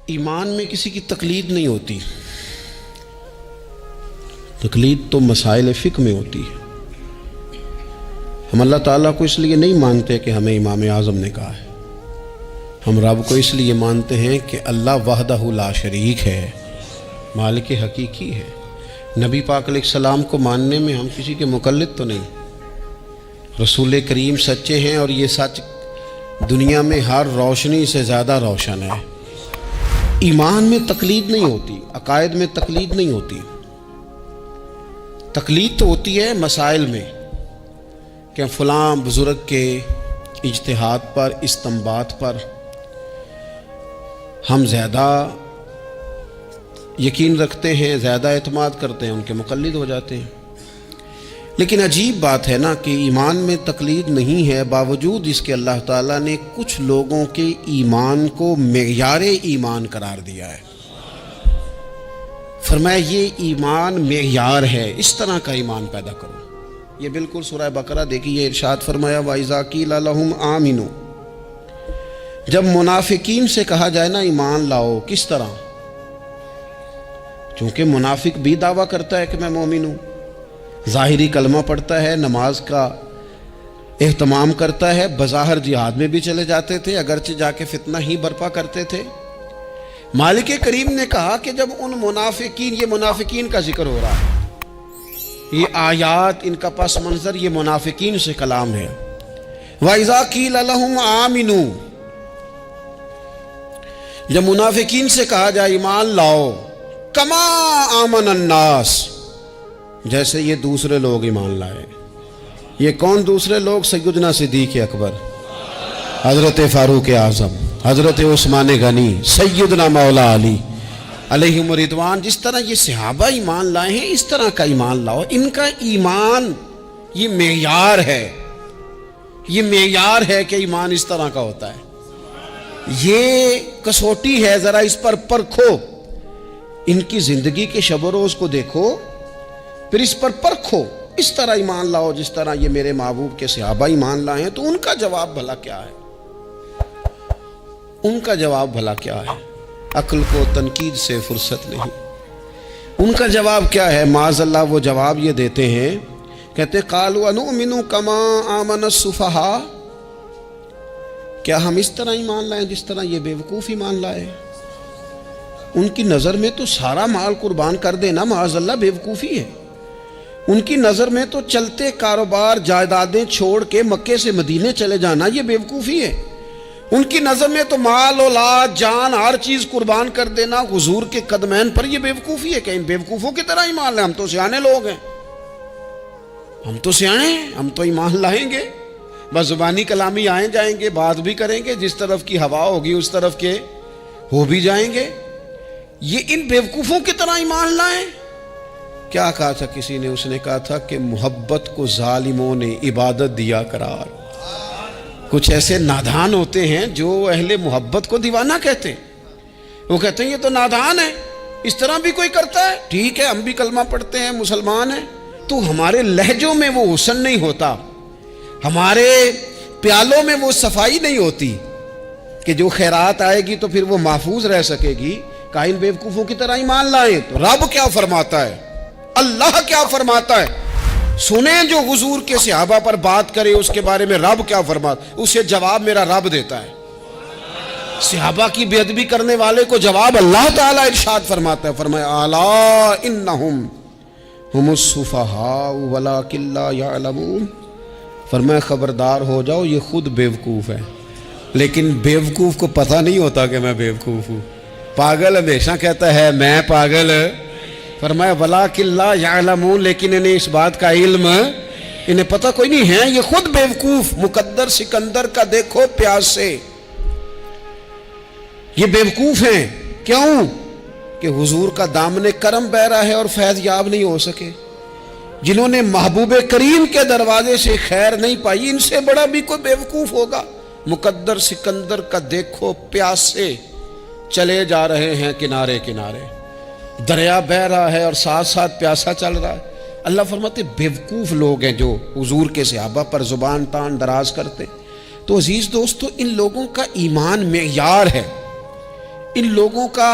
ایمان میں کسی کی تقلید نہیں ہوتی، تقلید تو مسائل فقہ میں ہوتی ہے۔ ہم اللہ تعالیٰ کو اس لیے نہیں مانتے کہ ہمیں امام اعظم نے کہا ہے، ہم رب کو اس لیے مانتے ہیں کہ اللہ وحدہ لا شریک ہے، مالک حقیقی ہے۔ نبی پاک علیہ السلام کو ماننے میں ہم کسی کے مقلد تو نہیں، رسول کریم سچے ہیں اور یہ سچ دنیا میں ہر روشنی سے زیادہ روشن ہے۔ ایمان میں تقلید نہیں ہوتی، عقائد میں تقلید نہیں ہوتی۔ تقلید تو ہوتی ہے مسائل میں کہ فلاں بزرگ کے اجتہاد پر، استنباط پر ہم زیادہ یقین رکھتے ہیں، زیادہ اعتماد کرتے ہیں، ان کے مقلد ہو جاتے ہیں۔ لیکن عجیب بات ہے نا کہ ایمان میں تقلید نہیں ہے، باوجود اس کے اللہ تعالیٰ نے کچھ لوگوں کے ایمان کو معیار ایمان قرار دیا ہے۔ فرمایا یہ ایمان معیار ہے، اس طرح کا ایمان پیدا کرو۔ یہ بالکل سورہ بقرہ دیکھیے، ارشاد فرمایا وَإِذَا قِيلَ لَهُمْ آمِنُوا، جب منافقین سے کہا جائے نا ایمان لاؤ، کس طرح؟ چونکہ منافق بھی دعویٰ کرتا ہے کہ میں مومن ہوں، ظاہری کلمہ پڑھتا ہے، نماز کا اہتمام کرتا ہے، بظاہر جہاد میں بھی چلے جاتے تھے، اگرچہ جا کے فتنہ ہی برپا کرتے تھے۔ مالک کریم نے کہا کہ جب ان منافقین، یہ منافقین کا ذکر ہو رہا ہے، یہ آیات، ان کا پس منظر یہ منافقین سے کلام ہے۔ وَإِذَا قِيلَ لَهُمْ آمِنُوا، جب منافقین سے کہا جائے ایمان لاؤ، کما آمن الناس، جیسے یہ دوسرے لوگ ایمان لائے۔ یہ کون دوسرے لوگ؟ سیدنا صدیق اکبر، حضرت فاروق اعظم، حضرت عثمان غنی، سیدنا مولا علی علیہم رضوان۔ جس طرح یہ صحابہ ایمان لائے ہیں، اس طرح کا ایمان لاؤ۔ ان کا ایمان یہ معیار ہے، یہ معیار ہے کہ ایمان اس طرح کا ہوتا ہے، یہ کسوٹی ہے، ذرا اس پر پرکھو، ان کی زندگی کے شب و روز کو دیکھو، پھر اس پر پرکھو، اس طرح ایمان لاؤ جس طرح یہ میرے محبوب کے صحابہ ایمان لائے ہیں۔ تو ان کا جواب بھلا کیا ہے؟ ان کا جواب بھلا کیا ہے؟ عقل کو تنقید سے فرصت نہیں۔ ان کا جواب کیا ہے؟ معاذ اللہ وہ جواب یہ دیتے ہیں، کہتے قالوا انؤمن کما آمن السفہاء، کیا ہم اس طرح ایمان لائیں جس طرح یہ بیوقوف ایمان لائے؟ ان کی نظر میں تو سارا مال قربان کر دینا معاذ اللہ بیوقوفی ہے۔ ان کی نظر میں تو چلتے کاروبار، جائیدادیں چھوڑ کے مکے سے مدینے چلے جانا یہ بیوقوفی ہے۔ ان کی نظر میں تو مال، اولاد، جان، ہر چیز قربان کر دینا حضور کے قدمین پر یہ بیوقوفی ہے۔ کہ ان بیوقوفوں کی طرح ایمان لائیں؟ ہم تو سیانے لوگ ہیں، ہم تو سیانے ہیں، ہم تو ایمان لائیں گے، بس زبانی کلامی آئیں جائیں گے، بات بھی کریں گے، جس طرف کی ہوا ہوگی اس طرف کے ہو بھی جائیں گے۔ یہ ان بیوقوفوں کی طرح ایمان لائیں؟ کیا کہا تھا کسی نے؟ اس نے کہا تھا کہ محبت کو ظالموں نے عبادت دیا قرار۔ کچھ ایسے نادان ہوتے ہیں جو اہل محبت کو دیوانہ کہتے ہیں، وہ کہتے ہیں یہ تو نادان ہے، اس طرح بھی کوئی کرتا ہے؟ ٹھیک ہے، ہم بھی کلمہ پڑھتے ہیں، مسلمان ہیں، تو ہمارے لہجوں میں وہ حسن نہیں ہوتا، ہمارے پیالوں میں وہ صفائی نہیں ہوتی کہ جو خیرات آئے گی تو پھر وہ محفوظ رہ سکے گی۔ کائن بیوقوفوں کی طرح ایمان لائیں۔ تو رب کیا فرماتا ہے، اللہ کیا فرماتا ہے؟ سنیں جو حضور کے صحابہ پر بات کرے، اس کے بارے میں رب کیا فرماتا ہے، اسے جواب میرا رب دیتا ہے۔ صحابہ کی بے ادبی کرنے والے کو جواب اللہ تعالیٰ ارشاد فرماتا ہے، فرمایا الا انہم ہم السفہاء ولکن لا یعلمون، فرمایا خبردار ہو جاؤ یہ خود بیوقوف ہے، لیکن بیوقوف کو پتہ نہیں ہوتا کہ میں بیوقوف ہوں۔ پاگل ہمیشہ کہتا ہے میں پاگل، فرمایا وَلَٰكِن لَا يَعْلَمُونَ، لیکن انہیں اس بات کا علم، انہیں پتہ کوئی نہیں ہے، یہ خود بیوقوف۔ مقدر سکندر کا دیکھو پیاس سے، یہ بیوقوف ہیں۔ کیوں؟ کہ حضور کا دامن کرم بہ رہا ہے اور فیض یاب نہیں ہو سکے۔ جنہوں نے محبوب کریم کے دروازے سے خیر نہیں پائی، ان سے بڑا بھی کوئی بیوقوف ہوگا؟ مقدر سکندر کا دیکھو پیاس سے چلے جا رہے ہیں کنارے کنارے، دریا بہ رہا ہے اور ساتھ ساتھ پیاسا چل رہا ہے۔ اللہ فرماتے بیوقوف لوگ ہیں جو حضور کے صحابہ پر زبان تان دراز کرتے۔ تو عزیز دوستو، ان لوگوں کا ایمان معیار ہے، ان لوگوں کا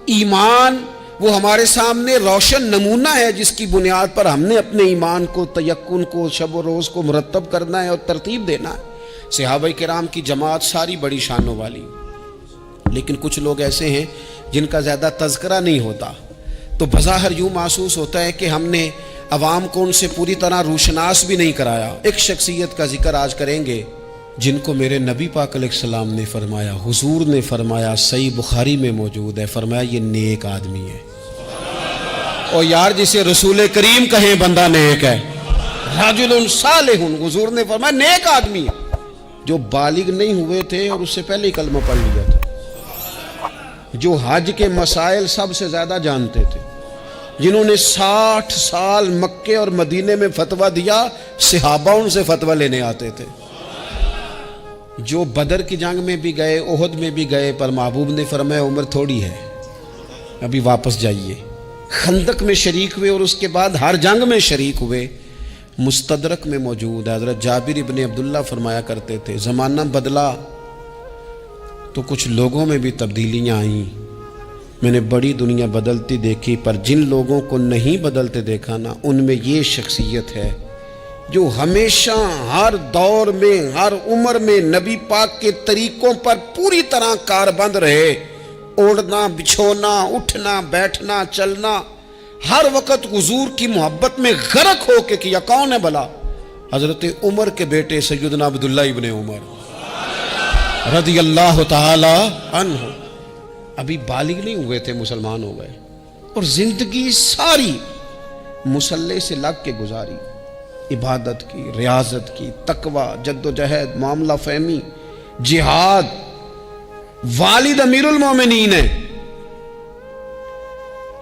ایمان وہ ہمارے سامنے روشن نمونہ ہے جس کی بنیاد پر ہم نے اپنے ایمان کو، تیقن کو، شب و روز کو مرتب کرنا ہے اور ترتیب دینا ہے۔ صحابہ کرام کی جماعت ساری بڑی شانوں والی، لیکن کچھ لوگ ایسے ہیں جن کا زیادہ تذکرہ نہیں ہوتا، تو بظاہر یوں محسوس ہوتا ہے کہ ہم نے عوام کو ان سے پوری طرح روشناس بھی نہیں کرایا۔ ایک شخصیت کا ذکر آج کریں گے جن کو میرے نبی پاک علیہ السلام نے فرمایا، حضور نے فرمایا، صحیح بخاری میں موجود ہے، فرمایا یہ نیک آدمی ہے۔ اور یار جسے رسول کریم کہیں بندہ نیک ہے، رجل صالح، حضور نے فرمایا نیک آدمی ہے، جو بالغ نہیں ہوئے تھے اور اس سے پہلے ہی کلمہ پڑھ لیا تھا، جو حج کے مسائل سب سے زیادہ جانتے تھے، جنہوں نے 60 سال مکے اور مدینے میں فتویٰ دیا، صحابہ ان سے فتویٰ لینے آتے تھے، جو بدر کی جنگ میں بھی گئے، احد میں بھی گئے، پر محبوب نے فرمایا عمر تھوڑی ہے، ابھی واپس جائیے۔ خندق میں شریک ہوئے اور اس کے بعد ہر جنگ میں شریک ہوئے۔ مستدرک میں موجود ہے، حضرت جابر ابن عبداللہ فرمایا کرتے تھے زمانہ بدلا تو کچھ لوگوں میں بھی تبدیلیاں آئیں، میں نے بڑی دنیا بدلتی دیکھی، پر جن لوگوں کو نہیں بدلتے دیکھا نا، ان میں یہ شخصیت ہے جو ہمیشہ ہر دور میں، ہر عمر میں نبی پاک کے طریقوں پر پوری طرح کاربند رہے، اوڑھنا، بچھونا، اٹھنا، بیٹھنا، چلنا، ہر وقت حضور کی محبت میں غرق ہو کے کیا۔ کون ہے بھلا؟ حضرت عمر کے بیٹے سیدنا عبداللہ ابن عمر رضی اللہ تعالی عنہ، ابھی بالغ نہیں ہوئے تھے، مسلمان ہو گئے، اور زندگی ساری مصلی سے لگ کے گزاری، عبادت کی، ریاضت کی، تقوی، جد و جہد، معاملہ فہمی، جہاد۔ والد امیر المومنین ہے،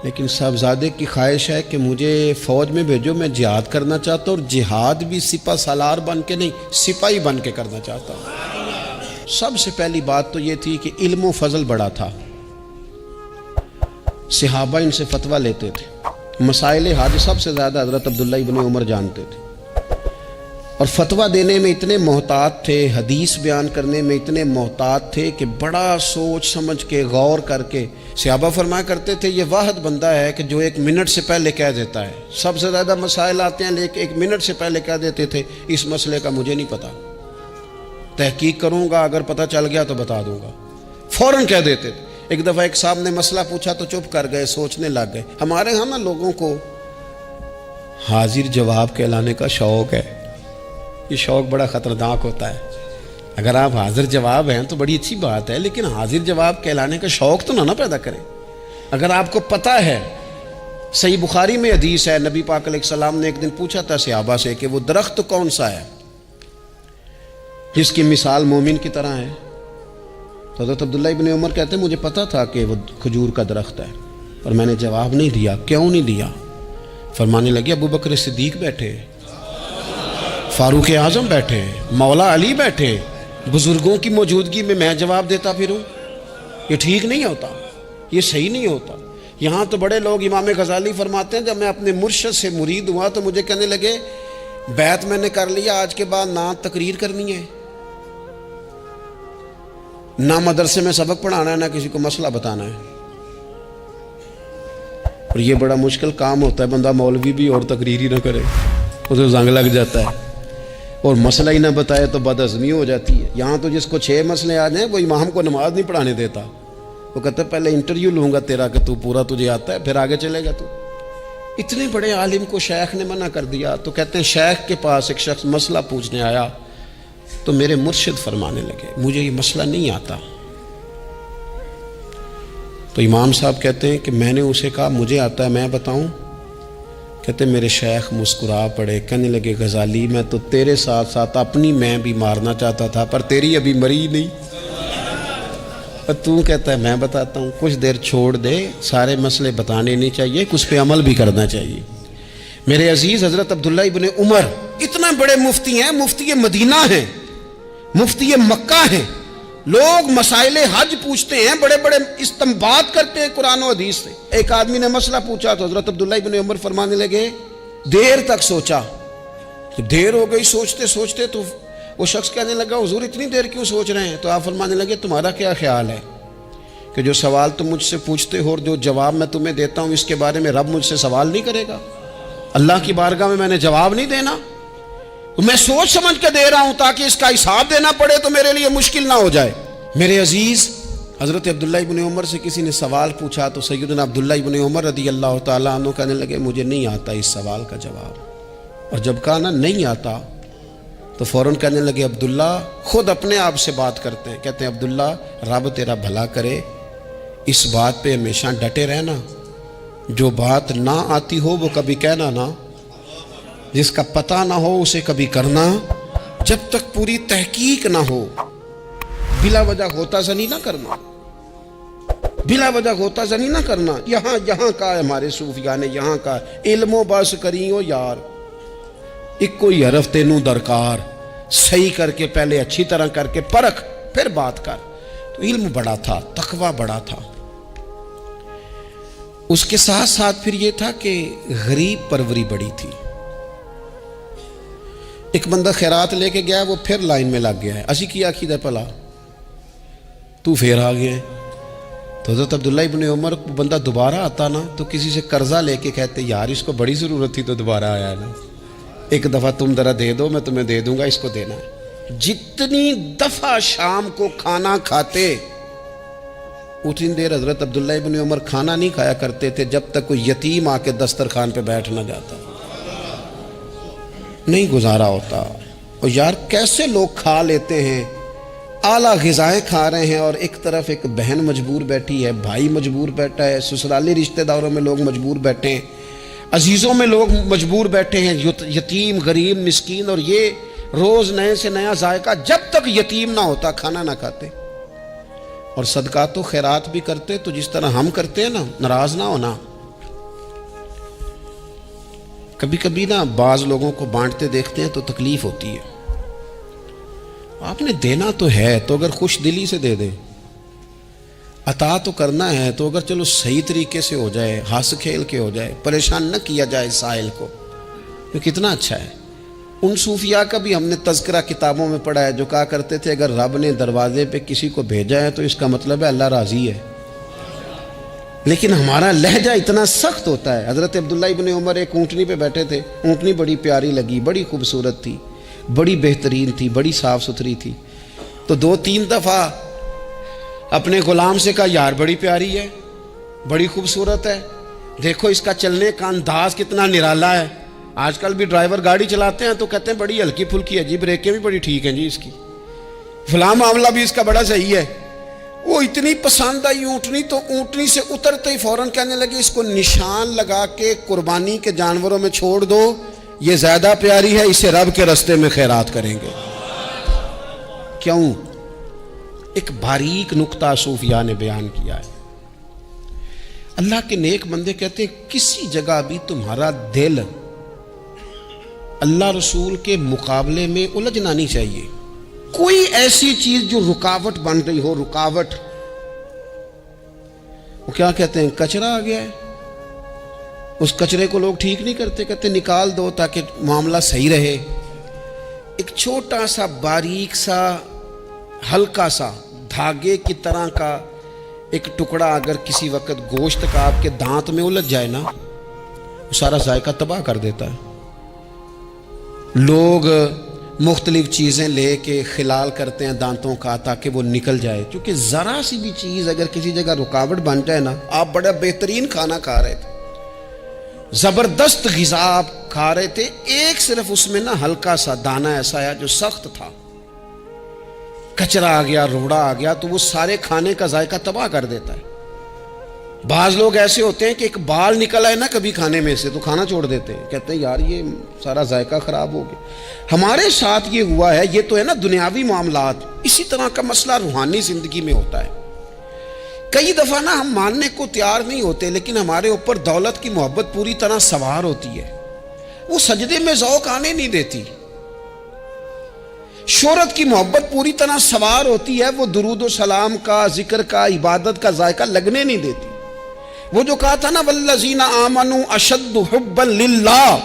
لیکن صاحبزادے کی خواہش ہے کہ مجھے فوج میں بھیجو، میں جہاد کرنا چاہتا ہوں، اور جہاد بھی سپہ سالار بن کے نہیں، سپاہی بن کے کرنا چاہتا ہوں۔ سب سے پہلی بات تو یہ تھی کہ علم و فضل بڑا تھا، صحابہ ان سے فتویٰ لیتے تھے، مسائل حج سب سے زیادہ حضرت عبداللہ ابن عمر جانتے تھے، اور فتویٰ دینے میں اتنے محتاط تھے، حدیث بیان کرنے میں اتنے محتاط تھے کہ بڑا سوچ سمجھ کے، غور کر کے۔ صحابہ فرمایا کرتے تھے یہ واحد بندہ ہے کہ جو 1 منٹ سے پہلے کہہ دیتا ہے، سب سے زیادہ مسائل آتے ہیں لیکن 1 منٹ سے پہلے کہہ دیتے تھے اس مسئلے کا مجھے نہیں پتا، تحقیق کروں گا، اگر پتہ چل گیا تو بتا دوں گا، فوراً کہہ دیتے تھے۔ ایک دفعہ ایک صاحب نے مسئلہ پوچھا تو چپ کر گئے، سوچنے لگ گئے۔ ہمارے ہاں نا لوگوں کو حاضر جواب کہلانے کا شوق ہے، یہ شوق بڑا خطرناک ہوتا ہے۔ اگر آپ حاضر جواب ہیں تو بڑی اچھی بات ہے، لیکن حاضر جواب کہلانے کا شوق تو نہ پیدا کریں۔ اگر آپ کو پتہ ہے، صحیح بخاری میں حدیث ہے، نبی پاک علیہ السلام نے ایک دن پوچھا تھا صحابہ سے کہ وہ درخت کون سا ہے جس کی مثال مومن کی طرح ہے؟ تو حضرت عبداللہ ابن عمر کہتے ہیں مجھے پتا تھا کہ وہ کھجور کا درخت ہے، پر میں نے جواب نہیں دیا۔ کیوں نہیں دیا؟ فرمانے لگے ابو بکر صدیق بیٹھے، فاروق اعظم بیٹھے، مولا علی بیٹھے، بزرگوں کی موجودگی میں جواب دیتا پھروں؟ یہ ٹھیک نہیں ہوتا، یہ صحیح نہیں ہوتا۔ یہاں تو بڑے لوگ، امام غزالی فرماتے ہیں جب میں اپنے مرشد سے مرید ہوا تو مجھے کہنے لگے بیعت میں نے کر لیا، آج کے بعد نہ تقریر کرنی ہے، نہ مدرسے میں سبق پڑھانا ہے، نہ کسی کو مسئلہ بتانا ہے۔ اور یہ بڑا مشکل کام ہوتا ہے، بندہ مولوی بھی اور تقریر ہی نہ کرے، اسے زنگ لگ جاتا ہے، اور مسئلہ ہی نہ بتائے تو بدعزمی ہو جاتی ہے۔ یہاں تو جس کو 6 مسئلے آ جائیں وہ امام کو نماز نہیں پڑھانے دیتا، وہ کہتا ہے پہلے انٹرویو لوں گا تیرا کہ تو پورا تجھے آتا ہے، پھر آگے چلے گا تو۔ اتنے بڑے عالم کو شیخ نے منع کر دیا، تو کہتے ہیں شیخ کے پاس ایک شخص مسئلہ پوچھنے آیا تو میرے مرشد فرمانے لگے مجھے یہ مسئلہ نہیں آتا۔ تو امام صاحب کہتے ہیں کہ میں نے اسے کہا مجھے آتا ہے، میں بتاؤں؟ کہتے میرے شیخ مسکرا پڑے، کہنے لگے غزالی میں تو تیرے ساتھ ساتھ اپنی میں بھی مارنا چاہتا تھا، پر تیری ابھی مری نہیں، اور تو کہتا ہے میں بتاتا ہوں۔ کچھ دیر چھوڑ دے، سارے مسئلے بتانے نہیں چاہیے، کچھ پہ عمل بھی کرنا چاہیے۔ میرے عزیز حضرت عبداللہ ابن عمر اتنا بڑے مفتی ہیں، مفتی مدینہ ہیں، مفتی مکہ ہیں، لوگ مسائل حج پوچھتے ہیں، بڑے بڑے استنباط کرتے ہیں قرآن و حدیث سے۔ ایک آدمی نے مسئلہ پوچھا تو حضرت عبداللہ ابن عمر فرمانے لگے دیر تک سوچا، دیر ہو گئی سوچتے سوچتے، تو وہ شخص کہنے لگا حضور اتنی دیر کیوں سوچ رہے ہیں؟ تو آپ فرمانے لگے تمہارا کیا خیال ہے کہ جو سوال تم مجھ سے پوچھتے ہو اور جو جواب میں تمہیں دیتا ہوں اس کے بارے میں رب مجھ سے سوال نہیں کرے گا؟ اللہ کی بارگاہ میں نے جواب نہیں دینا؟ میں سوچ سمجھ کے دے رہا ہوں تاکہ اس کا حساب دینا پڑے تو میرے لیے مشکل نہ ہو جائے۔ میرے عزیز، حضرت عبداللہ ابن عمر سے کسی نے سوال پوچھا تو سیدنا عبداللہ ابن عمر رضی اللہ تعالیٰ عنہ کہنے لگے مجھے نہیں آتا اس سوال کا جواب، اور جب کہا نا نہیں آتا تو فوراً کہنے لگے عبداللہ، خود اپنے آپ سے بات کرتے ہیں، کہتے ہیں عبداللہ رب تیرا بھلا کرے، اس بات پہ ہمیشہ ڈٹے رہنا، جو بات نہ آتی ہو وہ کبھی کہنا نہ، جس کا پتہ نہ ہو اسے کبھی کرنا، جب تک پوری تحقیق نہ ہو بلا وجہ غوطہ زنی نہ کرنا، بلا وجہ غوطہ زنی نہ کرنا۔ یہاں کا ہے ہمارے صوفیاء نے، یہاں کا علم و بس کریو یار، ایک کوئی حرف تینوں درکار، صحیح کر کے پہلے اچھی طرح کر کے پرکھ پھر بات کر۔ تو علم بڑا تھا، تقوی بڑا تھا۔ اس کے ساتھ ساتھ پھر یہ تھا کہ غریب پروری بڑی تھی۔ ایک بندہ خیرات لے کے گیا، وہ پھر لائن میں لگ گیا ہے، اسی کیا کھیدہ پلا تو پھر آ گیا ہے۔ تو حضرت عبداللہ ابن عمر کو بندہ دوبارہ آتا نا تو کسی سے قرضہ لے کے کہتے یار اس کو بڑی ضرورت تھی تو دوبارہ آیا نا، ایک دفعہ تم ذرا دے دو میں تمہیں دے دوں گا، اس کو دینا ہے۔ جتنی دفعہ شام کو کھانا کھاتے اتنی دیر حضرت عبداللہ ابن عمر کھانا نہیں کھایا کرتے تھے جب تک کوئی یتیم آ کے دسترخوان پہ بیٹھ نہ جاتا، نہیں گزارا ہوتا۔ اور یار کیسے لوگ کھا لیتے ہیں، اعلیٰ غذائیں کھا رہے ہیں، اور ایک طرف ایک بہن مجبور بیٹھی ہے، بھائی مجبور بیٹھا ہے، سسرالی رشتہ داروں میں لوگ مجبور بیٹھے ہیں، عزیزوں میں لوگ مجبور بیٹھے ہیں، یتیم غریب مسکین، اور یہ روز نئے سے نیا ذائقہ، جب تک یتیم نہ ہوتا کھانا نہ کھاتے۔ اور صدقات و خیرات بھی کرتے تو جس طرح ہم کرتے ہیں نا، ناراض نہ ہونا۔ کبھی کبھی نا بعض لوگوں کو بانٹتے دیکھتے ہیں تو تکلیف ہوتی ہے، آپ نے دینا تو ہے تو اگر خوش دلی سے دے دیں، عطا تو کرنا ہے تو اگر چلو صحیح طریقے سے ہو جائے، ہنس کھیل کے ہو جائے، پریشان نہ کیا جائے سائل کو، تو کتنا اچھا ہے۔ ان صوفیاء کا بھی ہم نے تذکرہ کتابوں میں پڑھا ہے جو کہا کرتے تھے اگر رب نے دروازے پہ کسی کو بھیجا ہے تو اس کا مطلب ہے اللہ راضی ہے۔ لیکن ہمارا لہجہ اتنا سخت ہوتا ہے۔ حضرت عبداللہ ابن عمر ایک اونٹنی پہ بیٹھے تھے، اونٹنی بڑی پیاری لگی، بڑی خوبصورت تھی، بڑی بہترین تھی، بڑی صاف ستھری تھی، تو 2-3 دفعہ اپنے غلام سے کہا یار بڑی پیاری ہے، بڑی خوبصورت ہے، دیکھو اس کا چلنے کا انداز کتنا نرالا ہے۔ آج کل بھی ڈرائیور گاڑی چلاتے ہیں تو کہتے ہیں بڑی ہلکی پھلکی ہے جی، بریکیں بھی بڑی ٹھیک ہیں جی، اس کی فلاں معاملہ بھی اس کا بڑا صحیح ہے۔ وہ اتنی پسند آئی اونٹنی تو اونٹنی سے اترتے ہی فوراً کہنے لگے اس کو نشان لگا کے قربانی کے جانوروں میں چھوڑ دو، یہ زیادہ پیاری ہے، اسے رب کے رستے میں خیرات کریں گے۔ کیوں؟ ایک باریک نقطہ صوفیاء نے بیان کیا ہے۔ اللہ کے نیک بندے کہتے ہیں کسی جگہ بھی تمہارا دل اللہ رسول کے مقابلے میں الجھنا نہیں چاہیے۔ کوئی ایسی چیز جو رکاوٹ بن رہی ہو، رکاوٹ، وہ کیا کہتے ہیں کچرا آ گیا ہے، اس کچرے کو لوگ ٹھیک نہیں کرتے، کہتے نکال دو تاکہ معاملہ صحیح رہے۔ ایک چھوٹا سا باریک سا ہلکا سا دھاگے کی طرح کا ایک ٹکڑا اگر کسی وقت گوشت کا آپ کے دانت میں الجھ جائے نا، وہ سارا ذائقہ تباہ کر دیتا ہے۔ لوگ مختلف چیزیں لے کے خلال کرتے ہیں دانتوں کا تاکہ وہ نکل جائے، کیونکہ ذرا سی بھی چیز اگر کسی جگہ رکاوٹ بن جائے نا، آپ بڑا بہترین کھانا کھا رہے تھے، زبردست غذا آپ کھا رہے تھے، ایک صرف اس میں نا ہلکا سا دانہ ایسا ہے جو سخت تھا، کچرا آ گیا، روڑا آ گیا، تو وہ سارے کھانے کا ذائقہ تباہ کر دیتا ہے۔ بعض لوگ ایسے ہوتے ہیں کہ ایک بال نکل آئے نا کبھی کھانے میں سے تو کھانا چھوڑ دیتے ہیں، کہتے ہیں یار یہ سارا ذائقہ خراب ہو گیا۔ ہمارے ساتھ یہ ہوا ہے، یہ تو ہے نا دنیاوی معاملات، اسی طرح کا مسئلہ روحانی زندگی میں ہوتا ہے۔ کئی دفعہ نا ہم ماننے کو تیار نہیں ہوتے، لیکن ہمارے اوپر دولت کی محبت پوری طرح سوار ہوتی ہے، وہ سجدے میں ذوق آنے نہیں دیتی۔ شہرت کی محبت پوری طرح سوار ہوتی ہے، وہ درود و سلام کا، ذکر کا، عبادت کا ذائقہ لگنے نہیں دیتی۔ وہ جو کہا تھا نا والذین آمنوا اشد حبا للہ،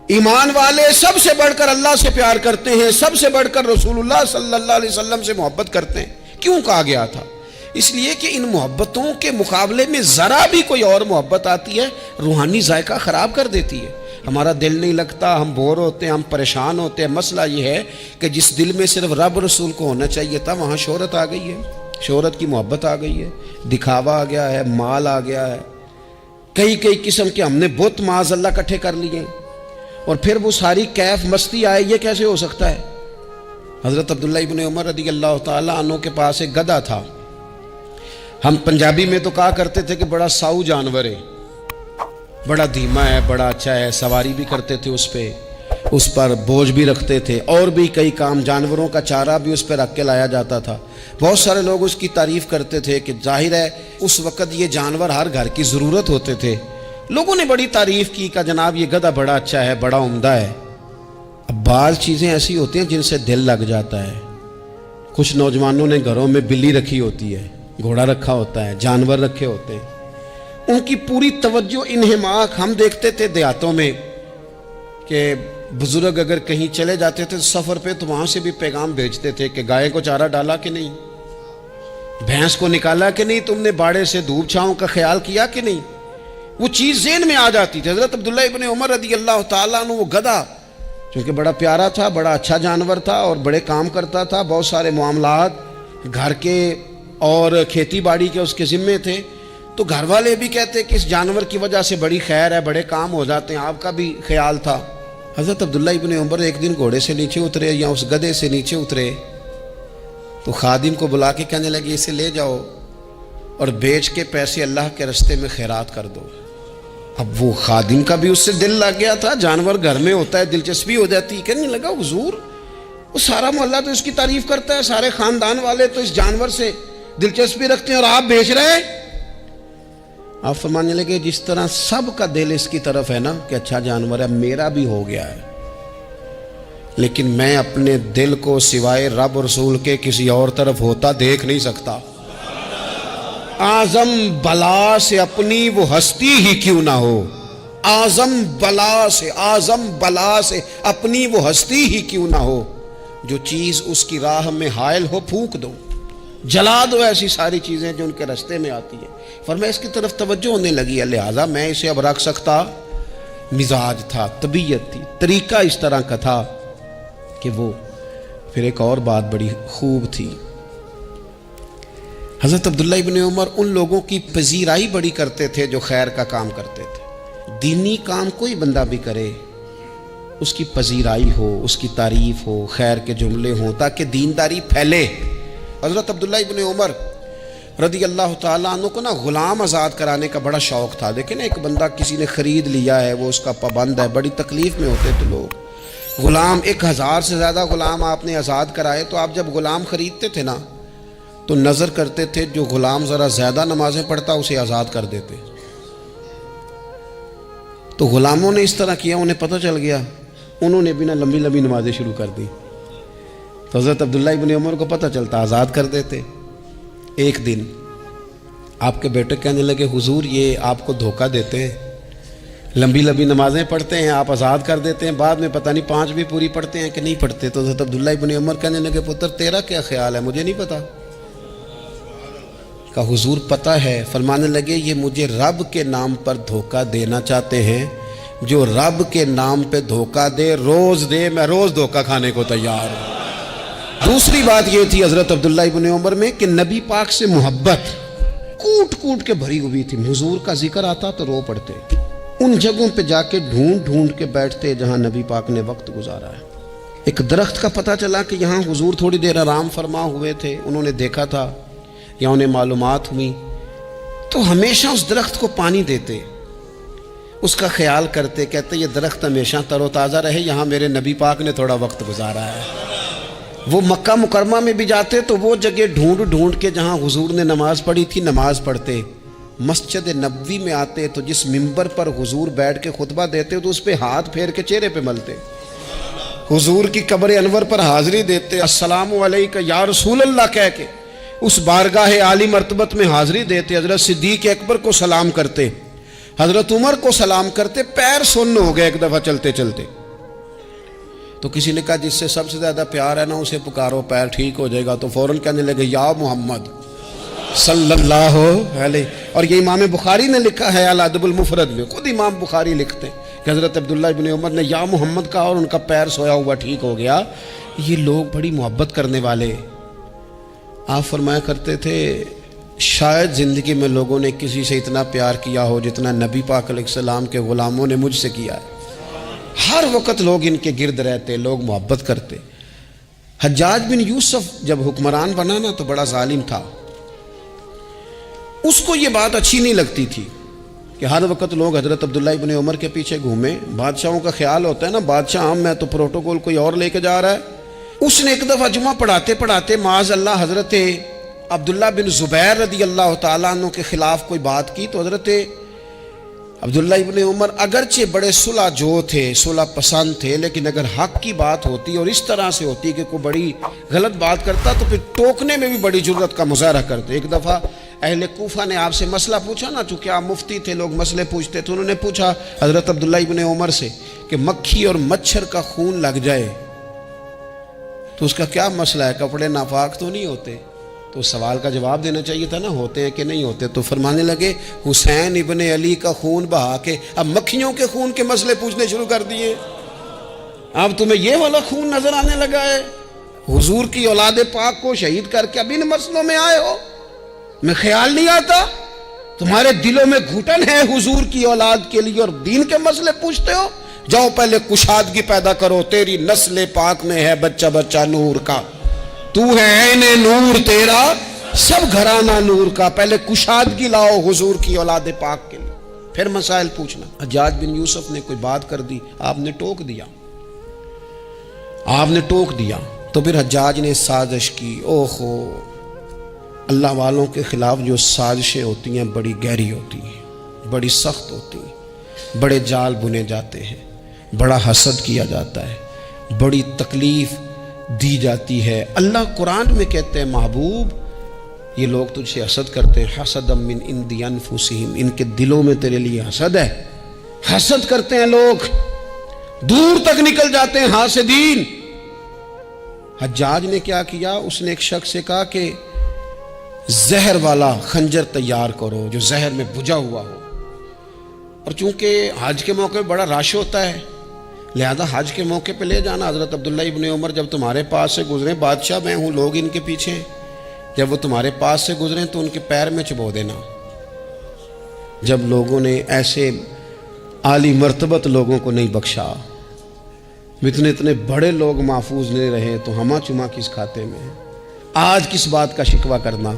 ایمان والے سب سے بڑھ کر اللہ سے پیار کرتے ہیں، سب سے بڑھ کر رسول اللہ صلی اللہ علیہ وسلم سے محبت کرتے ہیں۔ کیوں کہا گیا تھا؟ اس لیے کہ ان محبتوں کے مقابلے میں ذرا بھی کوئی اور محبت آتی ہے روحانی ذائقہ خراب کر دیتی ہے. ہمارا دل نہیں لگتا, ہم بور ہوتے ہیں, ہم پریشان ہوتے ہیں. مسئلہ یہ ہے کہ جس دل میں صرف رب رسول کو ہونا چاہیے تھا وہاں شہرت آ گئی ہے, شہرت کی محبت آ گئی ہے, دکھاوا آ گیا ہے, مال آ گیا ہے, کئی قسم کے ہم نے بت معاذ اللہ اکٹھے کر لیے, اور پھر وہ ساری کیف مستی آئے. یہ کیسے ہو سکتا ہے؟ حضرت عبداللہ ابن عمر رضی اللہ تعالیٰ عنہ کے پاس ایک گدھا تھا. ہم پنجابی میں تو کہا کرتے تھے کہ بڑا ساؤ جانور ہے, بڑا دھیما ہے, بڑا اچھا ہے, سواری بھی کرتے تھے اس پہ, اس پر بوجھ بھی رکھتے تھے, اور بھی کئی کام, جانوروں کا چارہ بھی اس پہ رکھ کے لایا جاتا تھا. بہت سارے لوگ اس کی تعریف کرتے تھے کہ ظاہر ہے اس وقت یہ جانور ہر گھر کی ضرورت ہوتے تھے. لوگوں نے بڑی تعریف کی کہ جناب یہ گدھا بڑا اچھا ہے, بڑا عمدہ ہے. اب بعض چیزیں ایسی ہوتی ہیں جن سے دل لگ جاتا ہے. کچھ نوجوانوں نے گھروں میں بلی رکھی ہوتی ہے, گھوڑا رکھا ہوتا ہے, جانور رکھے ہوتے ہیں, ان کی پوری توجہ انہماک. ہم دیکھتے تھے دیہاتوں میں کہ بزرگ اگر کہیں چلے جاتے تھے سفر پہ تو وہاں سے بھی پیغام بھیجتے تھے کہ گائے کو چارہ ڈالا کہ نہیں, بھینس کو نکالا کہ نہیں, تم نے باڑے سے دھوپ چھاؤں کا خیال کیا کہ نہیں. وہ چیز ذہن میں آ جاتی تھی. حضرت عبداللہ ابن عمر رضی اللہ تعالیٰ عنہ وہ گدھا چونکہ بڑا پیارا تھا, بڑا اچھا جانور تھا اور بڑے کام کرتا تھا, بہت سارے معاملات گھر کے اور کھیتی باڑی کے اس کے ذمے تھے, تو گھر والے بھی کہتے کہ اس جانور کی وجہ سے بڑی خیر ہے, بڑے کام ہو جاتے ہیں. آپ کا بھی خیال تھا. حضرت عبداللہ ابن عمر ایک دن گھوڑے سے نیچے اترے یا اس گدھے سے نیچے اترے تو خادم کو بلا کے کہنے لگے اسے لے جاؤ اور بیچ کے پیسے اللہ کے رستے میں خیرات کر دو. اب وہ خادم کا بھی اس سے دل لگ گیا تھا, جانور گھر میں ہوتا ہے دلچسپی ہو جاتی. کہنے لگا حضور وہ سارا محلہ تو اس کی تعریف کرتا ہے, سارے خاندان والے تو اس جانور سے دلچسپی رکھتے ہیں اور آپ بیچ رہے ہیں. آپ فرمانے لگے جس طرح سب کا دل اس کی طرف ہے نا کہ اچھا جانور ہے, میرا بھی ہو گیا ہے, لیکن میں اپنے دل کو سوائے رب رسول کے کسی اور طرف ہوتا دیکھ نہیں سکتا. اعظم بلا سے اپنی وہ ہستی ہی کیوں نہ ہو, اعظم بلا سے اپنی وہ ہستی ہی کیوں نہ ہو, جو چیز اس کی راہ میں حائل ہو پھونک دو, جلا دو ایسی ساری چیزیں جو ان کے راستے میں آتی ہیں. فرمایا اس کی طرف توجہ ہونے لگی ہے, لہٰذا میں اسے اب رکھ سکتا. مزاج تھا, طبیعت تھی, طریقہ اس طرح کا تھا کہ وہ. پھر ایک اور بات بڑی خوب تھی. حضرت عبداللہ ابن عمر ان لوگوں کی پذیرائی بڑی کرتے تھے جو خیر کا کام کرتے تھے. دینی کام کوئی بندہ بھی کرے اس کی پذیرائی ہو, اس کی تعریف ہو, خیر کے جملے ہوں تاکہ دینداری پھیلے. حضرت عبداللہ ابن عمر رضی اللہ تعالیٰ عنہ کو نا غلام آزاد کرانے کا بڑا شوق تھا. دیکھیں نا ایک بندہ کسی نے خرید لیا ہے, وہ اس کا پابند ہے, بڑی تکلیف میں ہوتے تھے لوگ. غلام 1000 سے زیادہ غلام آپ نے آزاد کرائے, تو آپ جب غلام خریدتے تھے نا تو نظر کرتے تھے جو غلام ذرا زیادہ نمازیں پڑھتا اسے آزاد کر دیتے. تو غلاموں نے اس طرح کیا, انہیں پتہ چل گیا, انہوں نے بھی نا لمبی لمبی نمازیں شروع کر دی. تو حضرت عبداللہ ابن عمر کو پتہ چلتا, آزاد کر دیتے. ایک دن آپ کے بیٹے کہنے لگے حضور یہ آپ کو دھوکہ دیتے ہیں, لمبی لمبی نمازیں پڑھتے ہیں, آپ آزاد کر دیتے ہیں, بعد میں پتہ نہیں 5 بھی پوری پڑھتے ہیں کہ نہیں پڑھتے. تو حضرت عبداللہ ابن عمر کہنے لگے پتر تیرا کیا خیال ہے, مجھے نہیں پتا. کہا حضور پتہ ہے. فرمانے لگے یہ مجھے رب کے نام پر دھوکہ دینا چاہتے ہیں, جو رب کے نام پہ دھوکہ دے روز دے, میں روز دھوکہ کھانے کو تیار ہوں. دوسری بات یہ تھی حضرت عبداللہ ابن عمر میں کہ نبی پاک سے محبت کوٹ کوٹ کے بھری ہوئی تھی. حضور کا ذکر آتا تو رو پڑتے, ان جگہوں پہ جا کے ڈھونڈ ڈھونڈ کے بیٹھتے جہاں نبی پاک نے وقت گزارا ہے. ایک درخت کا پتہ چلا کہ یہاں حضور تھوڑی دیر آرام فرما ہوئے تھے, انہوں نے دیکھا تھا یا انہیں معلومات ہوئی, تو ہمیشہ اس درخت کو پانی دیتے, اس کا خیال کرتے, کہتے یہ درخت ہمیشہ تر و تازہ رہے, یہاں میرے نبی پاک نے تھوڑا وقت گزارا ہے. وہ مکہ مکرمہ میں بھی جاتے تو وہ جگہ ڈھونڈ ڈھونڈ کے جہاں حضور نے نماز پڑھی تھی نماز پڑھتے. مسجد نبوی میں آتے تو جس ممبر پر حضور بیٹھ کے خطبہ دیتے تو اس پہ ہاتھ پھیر کے چہرے پہ ملتے. حضور کی قبر انور پر حاضری دیتے, السلام علیکہ یا رسول اللہ کہہ کے اس بارگاہ عالی مرتبت میں حاضری دیتے. حضرت صدیق اکبر کو سلام کرتے, حضرت عمر کو سلام کرتے. پیر سن ہو گئے ایک دفعہ چلتے چلتے, تو کسی نے کہا جس سے سب سے زیادہ پیار ہے نا اسے پکارو, پیر ٹھیک ہو جائے گا. تو فوراً کہنے لگے یا محمد. صلی اللہ علیہ. اور یہ امام بخاری نے لکھا ہے الادب المفرد میں، خود امام بخاری لکھتے ہیں کہ حضرت عبداللہ ابن عمر نے یا محمد کہا اور ان کا پیر سویا ہوا ٹھیک ہو گیا. یہ لوگ بڑی محبت کرنے والے. آپ فرمایا کرتے تھے شاید زندگی میں لوگوں نے کسی سے اتنا پیار کیا ہو جتنا نبی پاک علیہ السلام کے غلاموں نے مجھ سے کیا ہے. ہر وقت لوگ ان کے گرد رہتے، لوگ محبت کرتے. حجاج بن یوسف جب حکمران بنا نا تو بڑا ظالم تھا. اس کو یہ بات اچھی نہیں لگتی تھی کہ ہر وقت لوگ حضرت عبداللہ ابن عمر کے پیچھے گھومیں. بادشاہوں کا خیال ہوتا ہے نا بادشاہ عام میں تو پروٹوکول کوئی اور لے کے جا رہا ہے. اس نے ایک دفعہ جمعہ پڑھاتے پڑھاتے معاذ اللہ حضرت عبداللہ بن زبیر رضی اللہ تعالیٰ عنہ کے خلاف کوئی بات کی. تو حضرت عبداللہ ابن عمر اگرچہ بڑے صلح جو تھے، صلح پسند تھے، لیکن اگر حق کی بات ہوتی اور اس طرح سے ہوتی کہ کوئی بڑی غلط بات کرتا تو پھر ٹوکنے میں بھی بڑی جرأت کا مظاہرہ کرتے. ایک دفعہ اہل کوفہ نے آپ سے مسئلہ پوچھا نا، چونکہ آپ مفتی تھے، لوگ مسئلے پوچھتے تھے. انہوں نے پوچھا حضرت عبداللہ ابن عمر سے کہ مکھی اور مچھر کا خون لگ جائے تو اس کا کیا مسئلہ ہے؟ کپڑے ناپاک تو نہیں ہوتے؟ تو سوال کا جواب دینا چاہیے تھا نا، ہوتے ہیں کہ نہیں ہوتے. تو فرمانے لگے حسین ابن علی کا خون بہا کے اب مکھیوں کے خون کے مسئلے پوچھنے شروع کر دیے. اب تمہیں یہ والا خون نظر آنے لگا ہے؟ حضور کی اولاد پاک کو شہید کر کے اب ان مسئلوں میں آئے ہو؟ میں خیال نہیں آتا تمہارے دلوں میں گھٹن ہے حضور کی اولاد کے لیے اور دین کے مسئلے پوچھتے ہو. جاؤ پہلے کشادگی پیدا کرو، تیری نسل پاک میں ہے بچہ بچہ نور کا، تو ہے عین نور تیرا سب گھرانہ نور کا. پہلے کشادگی لاؤ حضور کی اولاد پاک کے لیے، پھر مسائل پوچھنا. حجاج بن یوسف نے کوئی بات کر دی، آپ نے ٹوک دیا، آپ نے ٹوک دیا. تو پھر حجاج نے سازش کی. اوہو، اللہ والوں کے خلاف جو سازشیں ہوتی ہیں بڑی گہری ہوتی ہیں، بڑی سخت ہوتی ہیں، بڑے جال بنے جاتے ہیں، بڑا حسد کیا جاتا ہے، بڑی تکلیف دی جاتی ہے. اللہ قرآن میں کہتے ہیں محبوب یہ لوگ تجھ سے حسد کرتے ہیں، حسد من عند انفسہم، ان کے دلوں میں تیرے لیے حسد ہے. حسد کرتے ہیں لوگ، دور تک نکل جاتے ہیں حاسدین. حجاج نے کیا کیا؟ اس نے ایک شخص سے کہا کہ زہر والا خنجر تیار کرو جو زہر میں بجھا ہوا ہو. اور چونکہ حج کے موقع پہ بڑا رش ہوتا ہے لہذا حج کے موقع پہ لے جانا. حضرت عبداللہ ابن عمر جب تمہارے پاس سے گزریں، بادشاہ میں ہوں، لوگ ان کے پیچھے ہیں، جب وہ تمہارے پاس سے گزریں تو ان کے پیر میں چبو دینا. جب لوگوں نے ایسے عالی مرتبت لوگوں کو نہیں بخشا، اتنے بڑے لوگ محفوظ نہیں رہے تو ہمہ چما کس کھاتے میں؟ آج کس بات کا شکوہ کرنا؟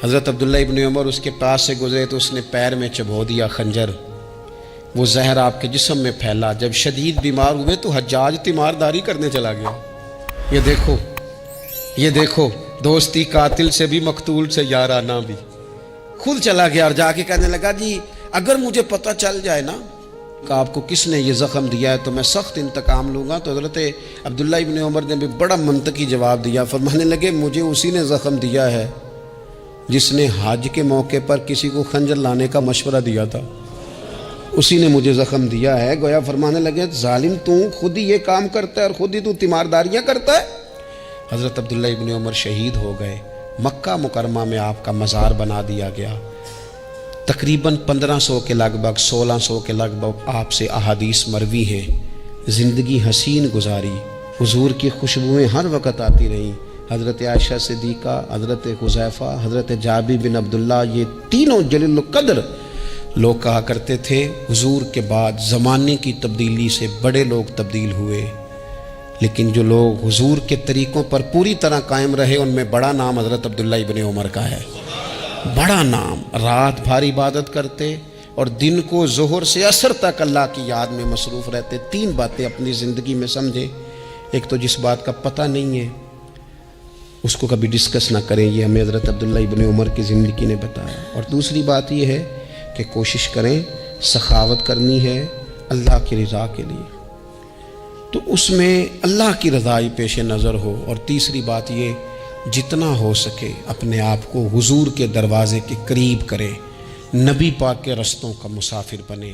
حضرت عبداللہ ابن عمر اس کے پاس سے گزرے تو اس نے پیر میں چبو دیا خنجر. وہ زہر آپ کے جسم میں پھیلا. جب شدید بیمار ہوئے تو حجاج تیمارداری کرنے چلا گیا. یہ دیکھو دوستی قاتل سے بھی مقتول سے یارانہ بھی. خود چلا گیا اور جا کے کہنے لگا جی اگر مجھے پتہ چل جائے نا کہ آپ کو کس نے یہ زخم دیا ہے تو میں سخت انتقام لوں گا. تو حضرت عبداللہ ابن عمر نے بھی بڑا منطقی جواب دیا. فرمانے لگے مجھے اسی نے زخم دیا ہے جس نے حج کے موقع پر کسی کو خنجر لانے کا مشورہ دیا تھا، اسی نے مجھے زخم دیا ہے. گویا فرمانے لگے ظالم تو خود ہی یہ کام کرتا ہے اور خود ہی تو تیمارداریاں کرتا ہے. حضرت عبداللہ ابن عمر شہید ہو گئے. مکہ مکرمہ میں آپ کا مزار بنا دیا گیا. تقریباً 1500 کے لگ بھگ 1600 کے لگ بھگ آپ سے احادیث مروی ہیں. زندگی حسین گزاری، حضور کی خوشبوئیں ہر وقت آتی رہیں. حضرت عائشہ صدیقہ، حضرت حذیفہ، حضرت جابر بن عبداللہ، یہ تینوں جلیل القدر لوگ کہا کرتے تھے حضور کے بعد زمانے کی تبدیلی سے بڑے لوگ تبدیل ہوئے، لیکن جو لوگ حضور کے طریقوں پر پوری طرح قائم رہے ان میں بڑا نام حضرت عبداللہ ابن عمر کا ہے. بڑا نام. رات بھر عبادت کرتے اور دن کو ظہر سے عصر تک اللہ کی یاد میں مصروف رہتے. 3 باتیں اپنی زندگی میں سمجھیں. ایک تو جس بات کا پتہ نہیں ہے اس کو کبھی ڈسکس نہ کریں، یہ ہمیں حضرت عبداللہ ابن عمر کی زندگی نے بتایا. اور دوسری بات یہ ہے کہ کوشش کریں، سخاوت کرنی ہے اللہ کی رضا کے لیے، تو اس میں اللہ کی رضا ہی پیش نظر ہو. اور تیسری بات یہ جتنا ہو سکے اپنے آپ کو حضور کے دروازے کے قریب کرے، نبی پاک کے رستوں کا مسافر بنے.